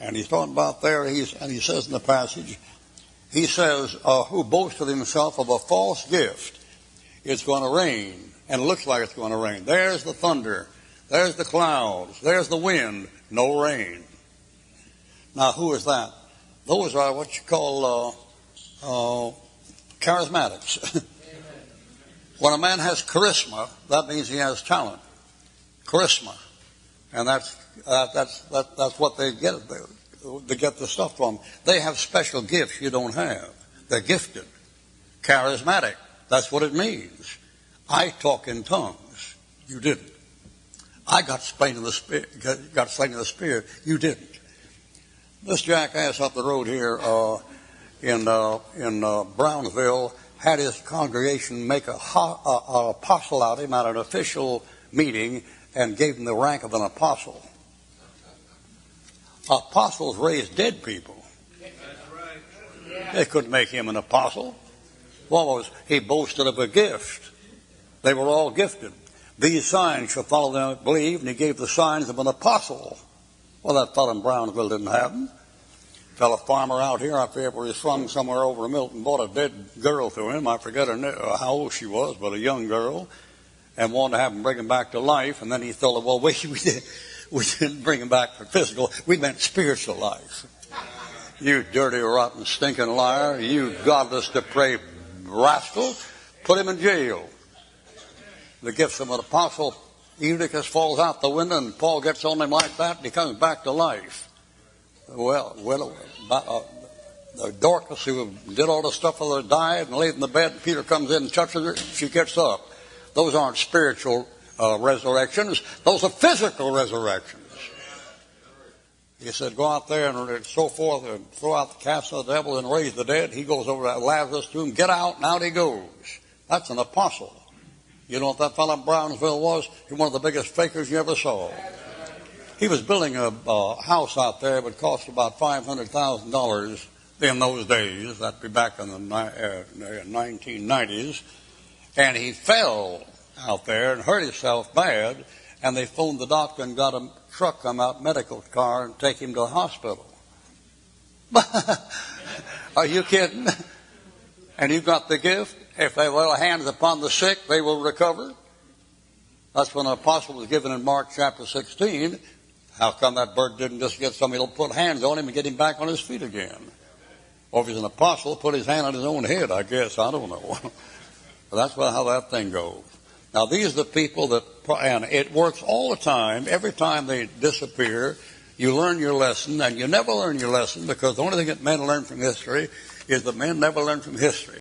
And he's talking about there, and he says in the passage, he says, who boasted himself of a false gift. It's going to rain, and it looks like it's going to rain. There's the thunder. There's the clouds. There's the wind. No rain. Now, who is that? Those are what you call charismatics. When a man has charisma, that means he has talent. Charisma. And that's what they get. They get the stuff from. They have special gifts you don't have. They're gifted. Charismatic. That's what it means. I talk in tongues. You didn't. I got slain in the spirit. You didn't. This jackass up the road here in Brownsville had his congregation make an apostle out of him at an official meeting and gave him the rank of an apostle. Apostles raised dead people. They couldn't make him an apostle. What was he boasted of a gift? They were all gifted. These signs shall follow them that believe, and he gave the signs of an apostle. Well, that fellow in Brownsville didn't have them. Fellow farmer out here, I forget where he's from, somewhere over in Milton, bought a dead girl to him. I forget how old she was, but a young girl, and wanted to have him bring him back to life. And then he thought, well, we didn't bring him back for physical. We meant spiritual life. You dirty, rotten, stinking liar. You godless, depraved rascal. Put him in jail. The gifts of an apostle, Eutychus falls out the window, and Paul gets on him like that, and he comes back to life. Well, Dorcas, who did all the stuff for her, died and laid in the bed. Peter comes in and touches her. She gets up. Those aren't spiritual resurrections. Those are physical resurrections. He said, go out there and so forth and throw out the cast of the devil and raise the dead. He goes over to Lazarus to him. Get out, and out he goes. That's an apostle. You know what that fellow in Brownsville was? He was one of the biggest fakers you ever saw. He was building a house out there. It would cost about $500,000 in those days. That'd be back in the 1990s. And he fell out there and hurt himself bad. And they phoned the doctor and got a truck come out, medical car, and take him to the hospital. Are you kidding? And you got the gift? If they lay hands upon the sick, they will recover. That's when an apostle was given in Mark chapter 16. How come that bird didn't just get somebody to put hands on him and get him back on his feet again? Or if he's an apostle, put his hand on his own head, I guess. I don't know. But that's how that thing goes. Now, these are the people that, and it works all the time. Every time they disappear, you learn your lesson, and you never learn your lesson because the only thing that men learn from history is that men never learn from history.